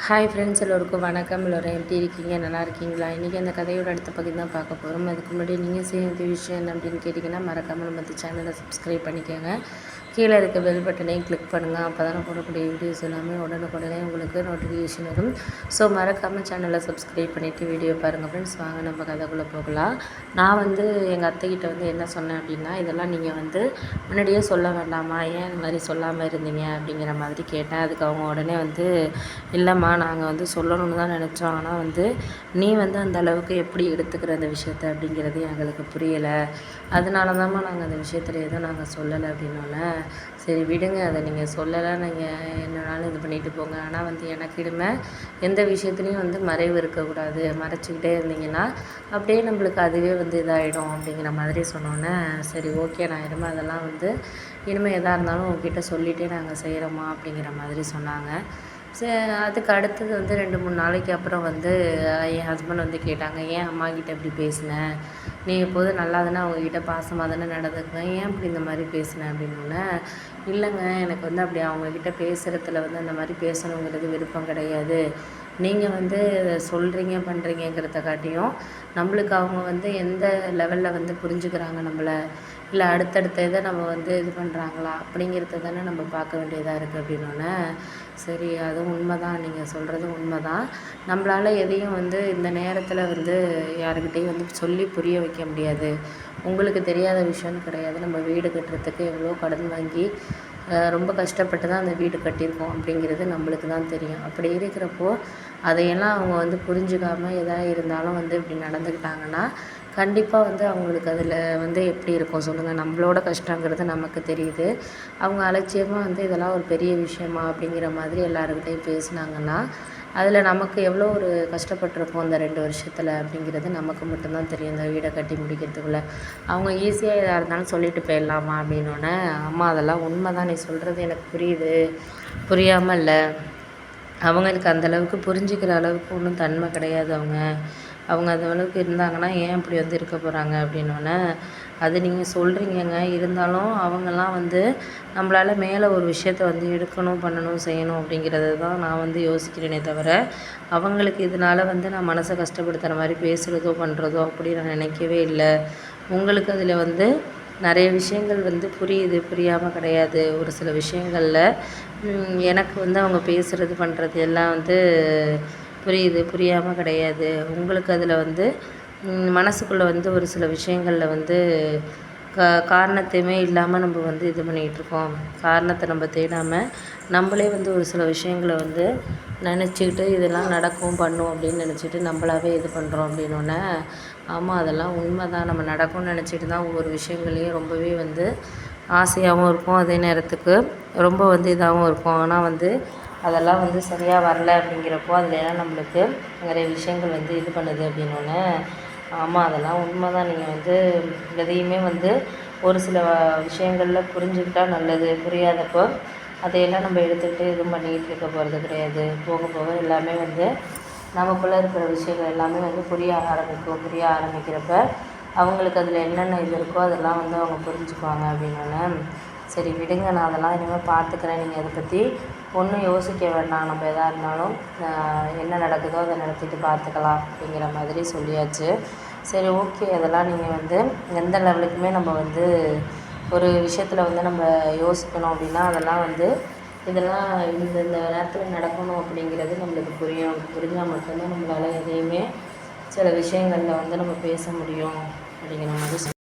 Hi friends, எல்லோருக்கும் வணக்கம். எல்லோரும் எப்படி இருக்கீங்க? நல்லா இருக்கீங்களா? இன்றைக்கி அந்த கதையோட அடுத்த பகுதி தான் பார்க்க போகிறோம். அதுக்கு முன்னாடி நீங்கள் செய்ய வேண்டிய விஷயம் என்ன அப்படின்னு கேட்டிங்கன்னா, மறக்காமல் நம்ம சேனலை சப்ஸ்கிரைப் பண்ணிக்கோங்க. கீழே இருக்க பெல் பட்டனையும் கிளிக் பண்ணுங்கள். அப்போ தான் போடக்கூடிய வீடியோஸ் எல்லாமே உடனுக்குடனே உங்களுக்கு நோட்டிஃபிகேஷன் வரும். ஸோ மறக்காமல் சேனலை சப்ஸ்கிரைப் பண்ணிவிட்டு வீடியோ பாருங்கள் ஃப்ரெண்ட்ஸ். வாங்க நம்ம கதைக்குள்ளே போகலாம். நான் எங்கள் அத்தைக்கிட்ட என்ன சொன்னேன் அப்படின்னா, இதெல்லாம் நீங்கள் முன்னாடியே சொல்ல வேண்டாமா, ஏன் இந்த மாதிரி சொல்லாமல் இருந்தீங்க அப்படிங்கிற மாதிரி கேட்டேன். அதுக்கு அவங்க உடனே இல்லைம்மா, நாங்கள் சொல்லணும்னு தான் நினச்சோம். ஆனால் நீ அந்த அளவுக்கு எப்படி எடுத்துக்கிற அந்த விஷயத்த அப்படிங்கிறது எங்களுக்கு புரியலை. அதனால தான்மா நாங்கள் அந்த விஷயத்தில் எதுவும் நாங்கள் சொல்லலை அப்படின்னோடனே, சரி விடுங்க, அதை நீங்கள் சொல்லலை, நீங்கள் என்னன்னாலும் இது பண்ணிட்டு போங்க. ஆனால் எனக்கு இனிமே எந்த விஷயத்துலையும் மறைவு இருக்கக்கூடாது. மறைச்சிக்கிட்டே இருந்தீங்கன்னா அப்படியே நம்மளுக்கு அதுவே இதாகிடும் அப்படிங்கிற மாதிரி சொன்னோன்னே, சரி ஓகே, நான் இனிமேல் அதெல்லாம் இனிமேல் எதாக இருந்தாலும் உங்ககிட்ட சொல்லிகிட்டே நாங்கள் செய்கிறோமா அப்படிங்கிற மாதிரி சொன்னாங்க. அதுக்கு அடுத்தது 2-3 நாளைக்கு அப்புறம் என் ஹஸ்பண்ட் கேட்டாங்க, ஏன் அம்மாக்கிட்ட இப்படி பேசினேன்? நீ எப்போதும் நல்லா தானே அவங்கக்கிட்ட பாசமாக தானே நடந்துக்குவேன், ஏன் இப்படி இந்த மாதிரி பேசினேன் அப்படின்னோடனே, இல்லைங்க, எனக்கு அப்படி அவங்கக்கிட்ட பேசுகிறதுல அந்த மாதிரி பேசணுங்கிறது விருப்பம் கிடையாது. நீங்கள் சொல்கிறீங்க பண்ணுறீங்கிறத காட்டியும் நம்மளுக்கு அவங்க எந்த லெவலில் புரிஞ்சுக்கிறாங்க நம்மளை, இல்லை அடுத்தடுத்த இதை நம்ம இது பண்ணுறாங்களா அப்படிங்கிறத தானே நம்ம பார்க்க வேண்டியதாக இருக்குது அப்படின்னோடனே, சரி அதுவும் உண்மை தான், நீங்கள் சொல்கிறதும் உண்மை தான். நம்மளால் எதையும் இந்த நேரத்தில் யாருக்கிட்டையும் சொல்லி புரிய வைக்க முடியாது. உங்களுக்கு தெரியாத விஷயம்னு கிடையாது. நம்ம வீடு கட்டுறதுக்கு எவ்வளோ கடன் வாங்கி ரொம்ப கஷ்டப்பட்டு தான் அந்த வீடு கட்டியிருக்கோம் அப்படிங்கிறது நம்மளுக்கு தான் தெரியும். அப்படி இருக்கிறப்போ அதையெல்லாம் அவங்க புரிஞ்சுக்காமல் எதாக இருந்தாலும் இப்படி நடந்துக்கிட்டாங்கன்னா கண்டிப்பாக அவங்களுக்கு அதில் எப்படி இருக்கும் சொல்லுங்கள்? நம்மளோட கஷ்டங்கிறது நமக்கு தெரியுது. அவங்க அலட்சியமாக இதெல்லாம் ஒரு பெரிய விஷயமா அப்படிங்கிற மாதிரி எல்லாருக்கிட்டையும் பேசுனாங்கன்னா, அதில் நமக்கு எவ்வளோ ஒரு கஷ்டப்பட்டுருக்கோம் அந்த 2 வருஷத்தில் அப்படிங்கிறது நமக்கு மட்டும்தான் தெரியும். இந்த வீடை கட்டி முடிக்கிறதுக்குள்ளே அவங்க ஈஸியாக எதாக இருந்தாலும் சொல்லிட்டு போயிடலாமா அப்படின்னோடனே, அம்மா அதெல்லாம் உண்மை தான், நீ சொல்கிறது எனக்கு புரியுது, புரியாமல் இல்லை. அவங்களுக்கு அந்தளவுக்கு புரிஞ்சுக்கிற அளவுக்கு ஒன்றும் தன்மை கிடையாது. அவங்க அந்த அளவுக்கு இருந்தாங்கன்னா ஏன் இப்படி இருக்க போகிறாங்க அப்படின்னோடனே, அது நீங்கள் சொல்கிறீங்கங்க, இருந்தாலும் அவங்கெல்லாம் நம்மளால் மேலே ஒரு விஷயத்த எடுக்கணும், பண்ணணும், செய்யணும் அப்படிங்கிறத தான் நான் யோசிக்கிறேனே தவிர, அவங்களுக்கு இதனால் நான் மனசை கஷ்டப்படுத்துகிற மாதிரி பேசுகிறதோ பண்ணுறதோ அப்படி நான் நினைக்கவே இல்லை. உங்களுக்கு அதில் நிறைய விஷயங்கள் புரியுது, புரியாமல் கிடையாது. ஒரு சில விஷயங்களில் எனக்கு அவங்க பேசுகிறது பண்ணுறது எல்லாம் புரியுது, புரியாமல் கிடையாது. உங்களுக்கு அதில் மனசுக்குள்ளே ஒரு சில விஷயங்களில் காரணத்தையுமே இல்லாமல் நம்ம இது பண்ணிகிட்ருக்கோம். காரணத்தை நம்ம தேடாமல் நம்மளே ஒரு சில விஷயங்களை நினச்சிக்கிட்டு இதெல்லாம் நடக்கும், பண்ணும் அப்படின்னு நினச்சிட்டு நம்மளாவே இது பண்ணுறோம் அப்படின்னோடனே, ஆமாம் அதெல்லாம் உண்மை தான். நம்ம நடக்கும்னு நினச்சிட்டு தான் ஒவ்வொரு விஷயங்களையும் ரொம்பவே ஆசையாகவும் இருக்கும், அதே நேரத்துக்கு ரொம்ப இதாகவும் இருக்கும். ஆனால் அதெல்லாம் சரியாக வரல அப்படிங்கிறப்போ அதிலலாம் நம்மளுக்கு நிறைய விஷயங்கள் இது பண்ணுது அப்படின்னோடனே, ஆமாம் அதெல்லாம் உண்மை தான். நீங்கள் எதையுமே ஒரு சில விஷயங்களில் புரிஞ்சுக்கிட்டா நல்லது. புரியாதப்போ அதையெல்லாம் நம்ம எடுத்துக்கிட்டு எதுவும் பண்ணிக்கிட்டு இருக்க போகிறது கிடையாது. போக போக எல்லாமே நமக்குள்ளே இருக்கிற விஷயங்கள் எல்லாமே புரிய ஆரம்பிக்கும். புரிய ஆரம்பிக்கிறப்ப அவங்களுக்கு அதில் என்னென்ன இது இருக்கோ அதெல்லாம் அவங்க புரிஞ்சுக்குவாங்க அப்படின்னோடனே, சரி விடுங்க, நான் அதெல்லாம் இனிமேல் பார்த்துக்கிறேன். நீங்கள் அதை பற்றி ஒன்றும் யோசிக்க வேண்டாம். நம்ம எதாக இருந்தாலும் என்ன நடக்குதோ அதை நடத்திட்டு பார்த்துக்கலாம் அப்படிங்கிற மாதிரி சொல்லியாச்சு. சரி ஓகே, அதெல்லாம் நீங்கள் எந்த லெவலுக்குமே நம்ம ஒரு விஷயத்தில் நம்ம யோசிக்கணும் அப்படின்னா அதெல்லாம் இதெல்லாம் இந்த நேரத்தில் நடக்கணும் அப்படிங்கிறது நம்மளுக்கு புரியும். புரிஞ்சால் மட்டும்தான் நம்மளால் எதையுமே சில விஷயங்களில் நம்ம பேச முடியும் அப்படிங்கிற மாதிரி